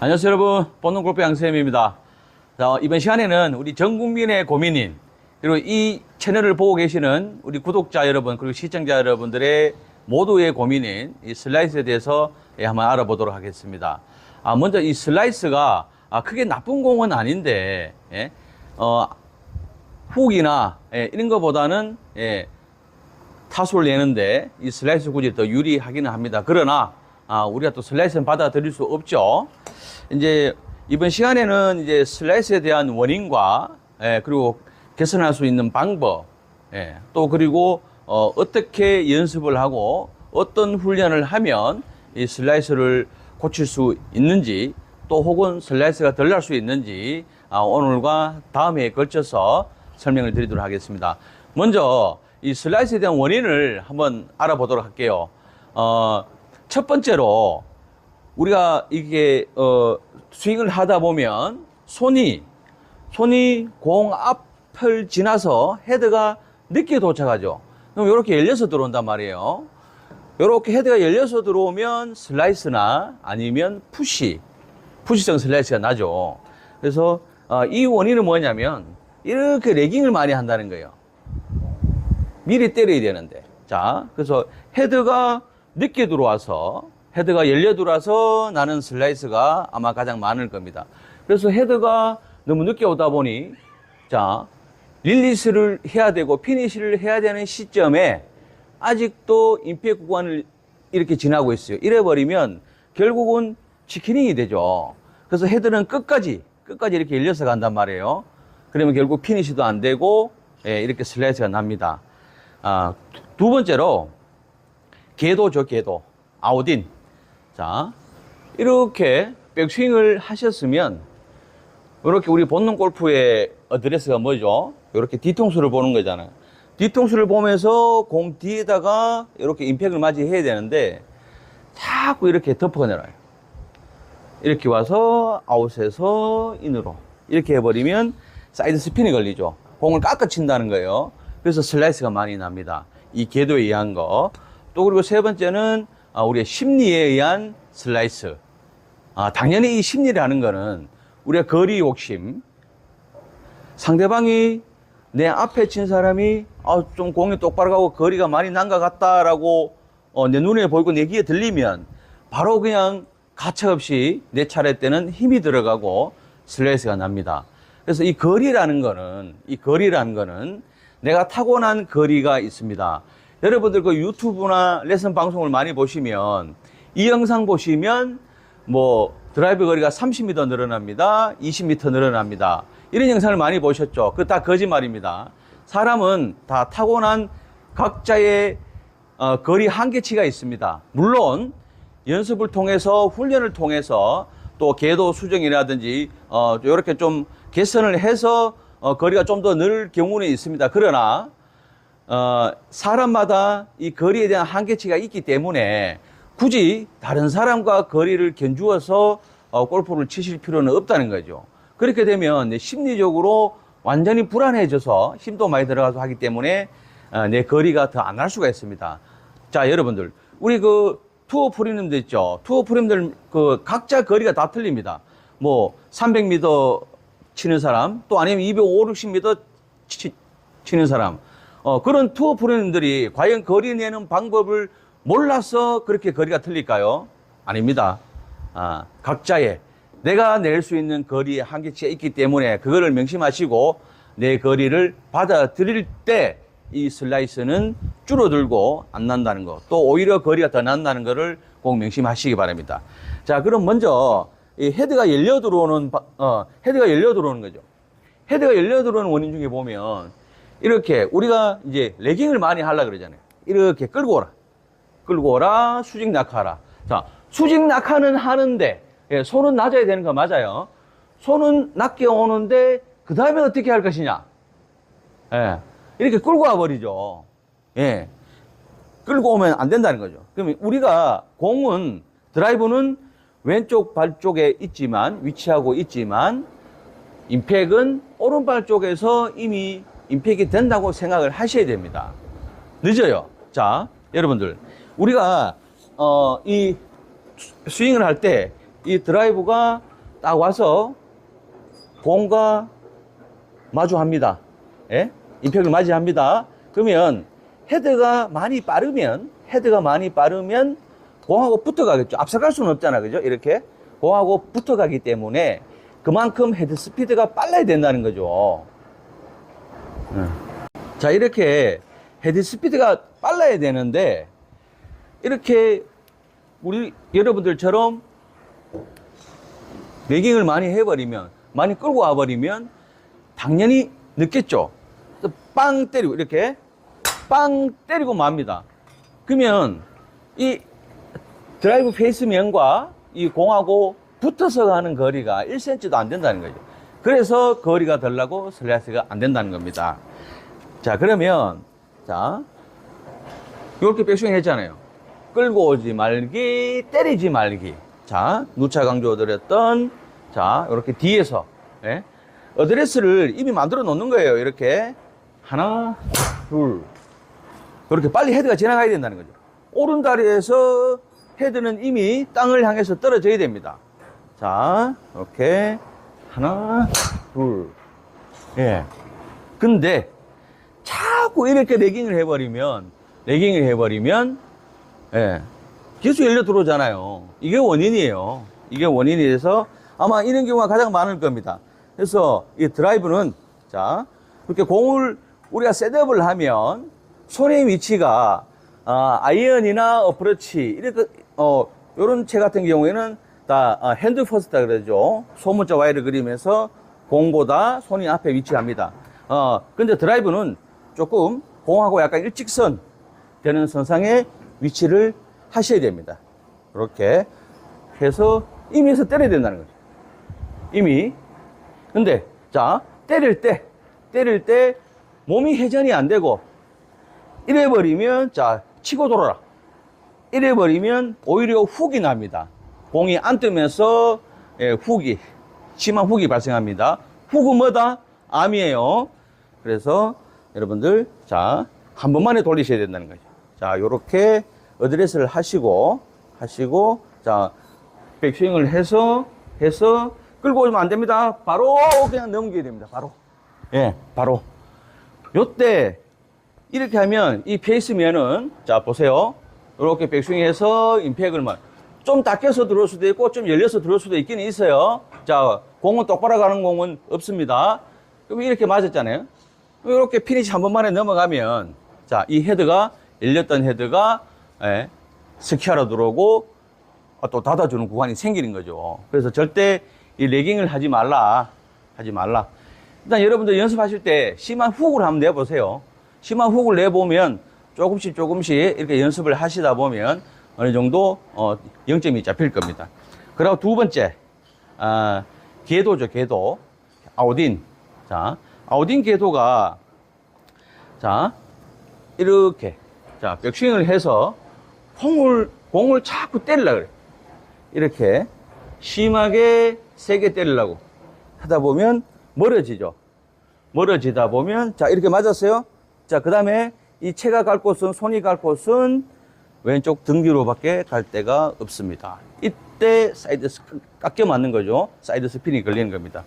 안녕하세요 여러분, 본능골프 양쌤입니다. 자, 이번 시간에는 우리 전 국민의 고민인, 그리고 이 채널을 보고 계시는 우리 구독자 여러분 그리고 시청자 여러분들의 모두의 고민인 이 슬라이스에 대해서 한번 알아보도록 하겠습니다. 먼저 이 슬라이스가 크게 나쁜 공은 아닌데 훅이나 이런 것보다는 타수를 내는데 이 슬라이스 굿이 더 유리하기는 합니다. 그러나 우리가 또 슬라이스는 받아들일 수 없죠. 이제 이번 시간에는 이제 슬라이스에 대한 원인과 그리고 개선할 수 있는 방법, 또 그리고 어떻게 연습을 하고 어떤 훈련을 하면 이 슬라이스를 고칠 수 있는지, 또 혹은 슬라이스가 덜 날 수 있는지 오늘과 다음 회에 걸쳐서 설명을 드리도록 하겠습니다. 먼저 이 슬라이스에 대한 원인을 한번 알아보도록 할게요. 첫 번째로 우리가 이게 스윙을 하다 보면 손이 공 앞을 지나서 헤드가 늦게 도착하죠. 그럼 이렇게 열려서 들어온단 말이에요. 이렇게 헤드가 열려서 들어오면 슬라이스나 아니면 푸시성 슬라이스가 나죠. 그래서 이 원인은 뭐냐면 이렇게 레깅을 많이 한다는 거예요. 미리 때려야 되는데. 자, 그래서 헤드가 늦게 들어와서, 헤드가 열려 들어와서 나는 슬라이스가 아마 가장 많을 겁니다. 그래서 헤드가 너무 늦게 오다 보니, 자, 릴리스를 해야 되고 피니시를 해야 되는 시점에 아직도 임팩트 구간을 이렇게 지나고 있어요. 이래버리면 결국은 치킨닝이 되죠. 그래서 헤드는 끝까지 이렇게 열려서 간단 말이에요. 그러면 결국 피니시도 안 되고, 이렇게 슬라이스가 납니다. 두 번째로, 궤도죠, 궤도. 아웃인. 자, 이렇게 백스윙을 하셨으면, 이렇게 우리 본능 골프의 어드레스가 뭐죠? 이렇게 뒤통수를 보는 거잖아요. 뒤통수를 보면서 공 뒤에다가 이렇게 임팩트를 맞이해야 되는데, 자꾸 이렇게 덮어내려요. 이렇게 와서 아웃에서 인으로. 이렇게 해버리면 사이드 스핀이 걸리죠. 공을 깎아 친다는 거예요. 그래서 슬라이스가 많이 납니다. 이 궤도에 의한 거. 또 그리고 세 번째는 우리의 심리에 의한 슬라이스. 당연히 이 심리라는 거는 우리가 거리 욕심, 상대방이 내 앞에 친 사람이 좀 공이 똑바로 가고 거리가 많이 난 것 같다라고 내 눈에 보이고 내 귀에 들리면 바로 그냥 가차없이 내 차례 때는 힘이 들어가고 슬라이스가 납니다. 그래서 이 거리라는 거는 내가 타고난 거리가 있습니다. 여러분들 그 유튜브나 레슨 방송을 많이 보시면 이 영상 보시면 뭐 드라이브 거리가 30m 늘어납니다. 20m 늘어납니다. 이런 영상을 많이 보셨죠? 그거 다 거짓말입니다. 사람은 다 타고난 각자의 거리 한계치가 있습니다. 물론 연습을 통해서 훈련을 통해서 또 궤도 수정이라든지 이렇게 좀 개선을 해서 거리가 좀 더 늘 경우는 있습니다. 그러나 사람마다 이 거리에 대한 한계치가 있기 때문에 굳이 다른 사람과 거리를 견주어서 골프를 치실 필요는 없다는 거죠. 그렇게 되면 심리적으로 완전히 불안해져서 힘도 많이 들어가서 하기 때문에 내 거리가 더 안 날 수가 있습니다. 자, 여러분들, 우리 그 투어 프로님들 있죠. 투어 프로님들 그 각자 거리가 다 틀립니다. 뭐 300m 치는 사람, 또 아니면 250, 60m 치는 사람. 그런 투어 프로님들이 과연 거리 내는 방법을 몰라서 그렇게 거리가 틀릴까요? 아닙니다. 각자의 내가 낼 수 있는 거리의 한계치가 있기 때문에 그거를 명심하시고 내 거리를 받아들일 때 이 슬라이스는 줄어들고 안 난다는 거, 또 오히려 거리가 더 난다는 거를 꼭 명심하시기 바랍니다. 자, 그럼 먼저 이 헤드가 열려 들어오는 거죠. 헤드가 열려 들어오는 원인 중에 보면 이렇게 우리가 이제 레깅을 많이 하려고 그러잖아요. 이렇게 끌고 오라, 수직 낙하라. 자, 수직 낙하는 하는데 손은 낮아야 되는 거 맞아요. 손은 낮게 오는데 그 다음에 어떻게 할 것이냐? 이렇게 끌고 와 버리죠. 끌고 오면 안 된다는 거죠. 그러면 우리가 공은, 드라이브는 왼쪽 발 쪽에 위치하고 있지만 임팩은 오른발 쪽에서 이미 임팩이 된다고 생각을 하셔야 됩니다. 늦어요. 자, 여러분들, 우리가 이 스윙을 할 때 이 드라이브가 딱 와서 공과 마주합니다. 예? 임팩을 맞이합니다. 그러면 헤드가 많이 빠르면 공하고 붙어가겠죠. 앞서갈 수는 없잖아. 그죠? 이렇게 공하고 붙어가기 때문에 그만큼 헤드 스피드가 빨라야 된다는 거죠. 자, 이렇게 헤드 스피드가 빨라야 되는데 이렇게 우리 여러분들처럼 레깅을 많이 해버리면, 많이 끌고 와버리면 당연히 늦겠죠. 빵 때리고 이렇게 빵 때리고 맙니다. 그러면 이 드라이브 페이스면과 이 공하고 붙어서 가는 거리가 1cm도 안 된다는 거죠. 그래서 거리가 덜 나고 슬라이스가 안 된다는 겁니다. 자, 그러면 자 이렇게 백스윙 했잖아요. 끌고 오지 말기, 때리지 말기. 자, 누차 강조드렸던 자 이렇게 뒤에서 예? 어드레스를 이미 만들어 놓는 거예요. 이렇게 하나, 둘. 그렇게 빨리 헤드가 지나가야 된다는 거죠. 오른다리에서 헤드는 이미 땅을 향해서 떨어져야 됩니다. 자, 이렇게 하나, 둘. 예. 근데 자꾸 이렇게 레깅을 해버리면 예. 계속 열려 들어오잖아요. 이게 원인이에요. 이게 원인이 돼서 아마 이런 경우가 가장 많을 겁니다. 그래서 이 드라이브는 자, 이렇게 공을 우리가 셋업을 하면 손의 위치가 아이언이나 어프로치 이렇게 요런 채 같은 경우에는 다 핸드 퍼스트다 그러죠. 소문자 Y를 그리면서 공보다 손이 앞에 위치합니다. 근데 드라이브는 조금 공하고 약간 일직선 되는 선상에 위치를 하셔야 됩니다. 이렇게 해서 임에서 때려야 된다는 거죠. 이미. 근데 자, 때릴 때 몸이 회전이 안 되고 이래버리면 자, 치고 돌아라. 이래버리면 오히려 훅이 납니다. 공이 안 뜨면서 심한 훅이 발생합니다. 훅은 뭐다? 암이에요. 그래서 여러분들 자, 한 번만에 돌리셔야 된다는 거죠. 자, 요렇게 어드레스를 하시고 자, 백스윙을 해서 끌고 오면 안 됩니다. 바로 그냥 넘겨야 됩니다. 바로. 요때 이렇게 하면 이 페이스면은 자, 보세요. 이렇게 백스윙해서 임팩을 좀 닫혀서 들어올 수도 있고 좀 열려서 들어올 수도 있긴 있어요. 자, 공은 똑바로 가는 공은 없습니다. 그럼 이렇게 맞았잖아요. 이렇게 피니시 한 번만에 넘어가면 자, 이 헤드가 열렸던 헤드가 스키하러 들어오고 또 닫아주는 구간이 생기는 거죠. 그래서 절대 이 레깅을 하지 말라. 일단 여러분들 연습하실 때 심한 훅을 한번 내보세요. 심한 훅을 내보면 조금씩 이렇게 연습을 하시다 보면 어느 정도 0점이 잡힐 겁니다. 그리고 두 번째 궤도죠. 궤도. 아웃인. 자, 아웃인 궤도가 자, 이렇게 자, 백스윙을 해서 공을 자꾸 때리려고 그래. 이렇게 심하게 세게 때리려고 하다 보면 멀어지죠. 멀어지다 보면 자, 이렇게 맞았어요. 자, 그 다음에 이 채가 갈 곳은, 손이 갈 곳은 왼쪽 등 뒤로밖에 갈 데가 없습니다. 이때 사이드 깎여 맞는 거죠. 사이드 스핀이 걸리는 겁니다.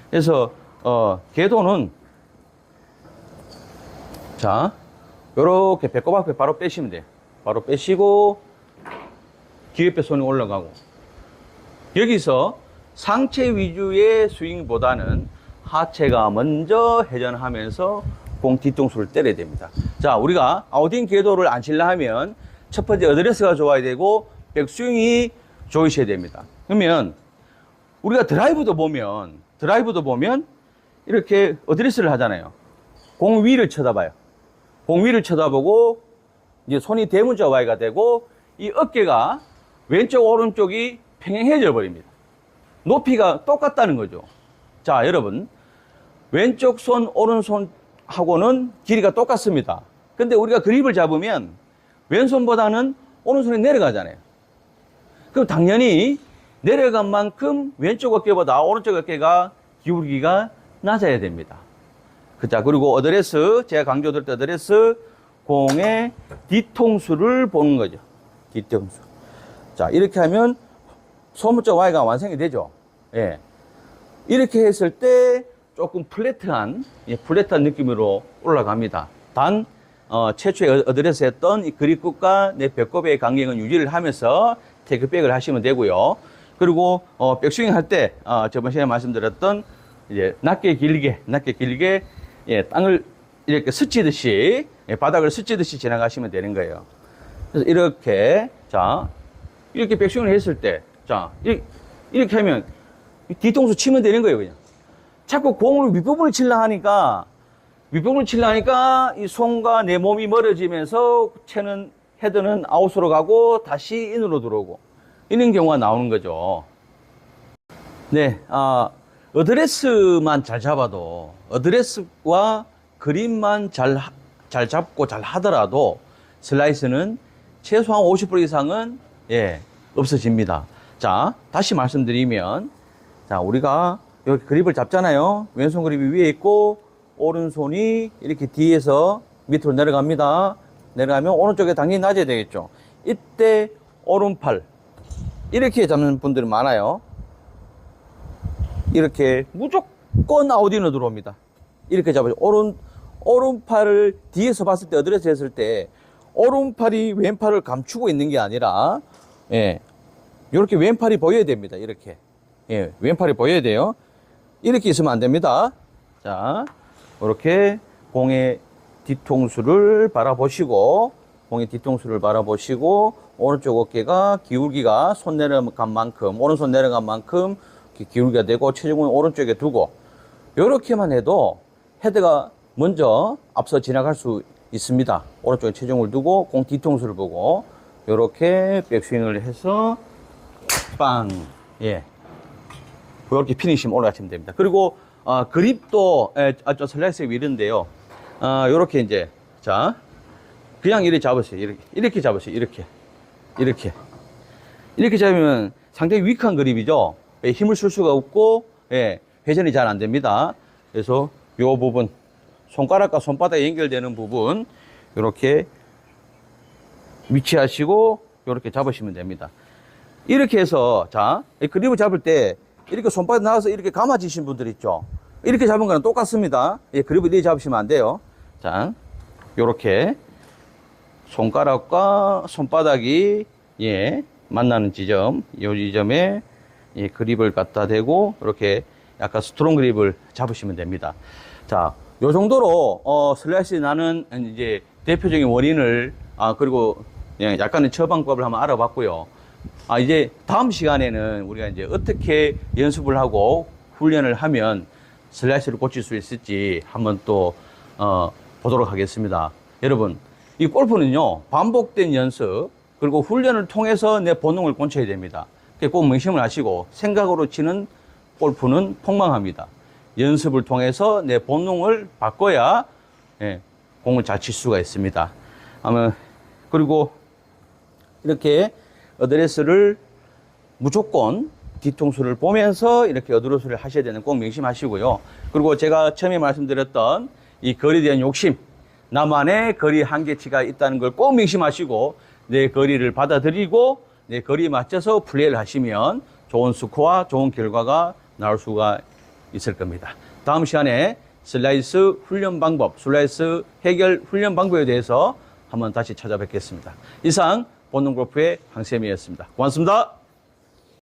그래서 궤도는 자, 요렇게 배꼽 앞에 바로 빼시면 돼요. 바로 빼시고 기회뼈 손이 올라가고 여기서 상체 위주의 스윙보다는 하체가 먼저 회전하면서 공 뒤통수를 때려야 됩니다. 자, 우리가 아웃인 궤도를 안 칠려 하면 첫 번째 어드레스가 좋아야 되고 백스윙이 좋으셔야 됩니다. 그러면 우리가 드라이브도 보면 이렇게 어드레스를 하잖아요. 공 위를 쳐다봐요. 공 위를 쳐다보고 이제 손이 대문자 Y가 되고 이 어깨가 왼쪽 오른쪽이 평행해져 버립니다. 높이가 똑같다는 거죠. 자, 여러분 왼쪽 손 오른손하고는 길이가 똑같습니다. 근데 우리가 그립을 잡으면 왼손보다는 오른손이 내려가잖아요. 그럼 당연히 내려간 만큼 왼쪽 어깨보다 오른쪽 어깨가 기울기가 낮아야 됩니다. 자, 그리고 어드레스, 제가 강조드렸던 어드레스, 공의 뒤통수를 보는 거죠. 뒤통수. 자, 이렇게 하면 소문자 Y가 완성이 되죠. 예. 이렇게 했을 때 조금 플랫한 느낌으로 올라갑니다. 단, 최초에 어드레스 했던 이 그립끝과 내 배꼽의 간격은 유지를 하면서 테이크백을 하시면 되고요. 그리고, 백스윙 할 때, 저번 시간에 말씀드렸던 이제 낮게 길게, 예, 땅을 이렇게 스치듯이, 예, 바닥을 스치듯이 지나가시면 되는 거예요. 그래서 이렇게, 자, 이렇게 백스윙을 했을 때, 자, 이렇게 하면 뒤통수 치면 되는 거예요, 그냥. 자꾸 공을 윗부분을 치려 하니까 이 손과 내 몸이 멀어지면서 채는, 헤드는 아웃으로 가고 다시 인으로 들어오고 이런 경우가 나오는 거죠. 네, 어드레스만 잘 잡아도, 어드레스와 그립만 잘 잡고 잘 하더라도 슬라이스는 최소한 50% 이상은, 예, 없어집니다. 자, 다시 말씀드리면, 자, 우리가 여기 그립을 잡잖아요. 왼손 그립이 위에 있고, 오른손이 이렇게 뒤에서 밑으로 내려갑니다. 내려가면 오른쪽에 당연히 낮아야 되겠죠. 이때 오른팔, 이렇게 잡는 분들이 많아요. 이렇게 무조건 아웃인으로 들어옵니다. 이렇게 잡아요. 오른팔을 뒤에서 봤을 때, 어드레스 했을 때, 오른팔이 왼팔을 감추고 있는 게 아니라, 예, 이렇게 왼팔이 보여야 됩니다. 이렇게. 예, 왼팔이 보여야 돼요. 이렇게 있으면 안 됩니다. 자, 이렇게 공의 뒤통수를 바라보시고, 오른쪽 어깨가 기울기가 손 내려간 만큼, 오른손 내려간 만큼 기울기가 되고, 체중은 오른쪽에 두고, 이렇게만 해도 헤드가 먼저 앞서 지나갈 수 있습니다. 오른쪽에 체중을 두고, 공 뒤통수를 보고, 이렇게 백스윙을 해서, 빵, 예. 이렇게 피니시면 올라가시면 됩니다. 그리고, 그립도, 저 슬라이스 윌인데요. 요렇게 이제, 자, 그냥 이렇게 잡으세요. 이렇게 잡으세요. 이렇게 잡으면 상당히 위크한 그립이죠. 예, 힘을 쓸 수가 없고, 예, 회전이 잘 안 됩니다. 그래서 요 부분, 손가락과 손바닥에 연결되는 부분, 이렇게 위치하시고, 이렇게 잡으시면 됩니다. 이렇게 해서, 자, 이 그립을 잡을 때, 이렇게 손바닥 나와서 이렇게 감아지신 분들 있죠. 이렇게 잡은 거랑 똑같습니다. 예, 그립을 이렇게 잡으시면 안 돼요. 자, 요렇게 손가락과 손바닥이, 예, 만나는 지점, 요 지점에, 예, 그립을 갖다 대고 이렇게 약간 스트롱 그립을 잡으시면 됩니다. 자, 요 정도로 슬라이스 나는 이제 대표적인 원인을, 그리고 예, 약간의 처방법을 한번 알아봤고요. 이제 다음 시간에는 우리가 이제 어떻게 연습을 하고 훈련을 하면 슬라이스를 고칠 수 있을지 한번 또 보도록 하겠습니다. 여러분, 이 골프는요, 반복된 연습 그리고 훈련을 통해서 내 본능을 고쳐야 됩니다. 꼭 명심을 하시고, 생각으로 치는 골프는 폭망합니다. 연습을 통해서 내 본능을 바꿔야, 예, 공을 잘 칠 수가 있습니다. 그리고 이렇게 어드레스를 무조건 뒤통수를 보면서 이렇게 어드레스를 하셔야 되는 꼭 명심하시고요. 그리고 제가 처음에 말씀드렸던 이 거리에 대한 욕심, 나만의 거리 한계치가 있다는 걸 꼭 명심하시고, 내 거리를 받아들이고 내 거리에 맞춰서 플레이를 하시면 좋은 스코어, 좋은 결과가 나올 수가 있을 겁니다. 다음 시간에 슬라이스 훈련 방법, 슬라이스 해결 훈련 방법에 대해서 한번 다시 찾아뵙겠습니다. 이상 본능골프의 황쌤이었습니다. 고맙습니다.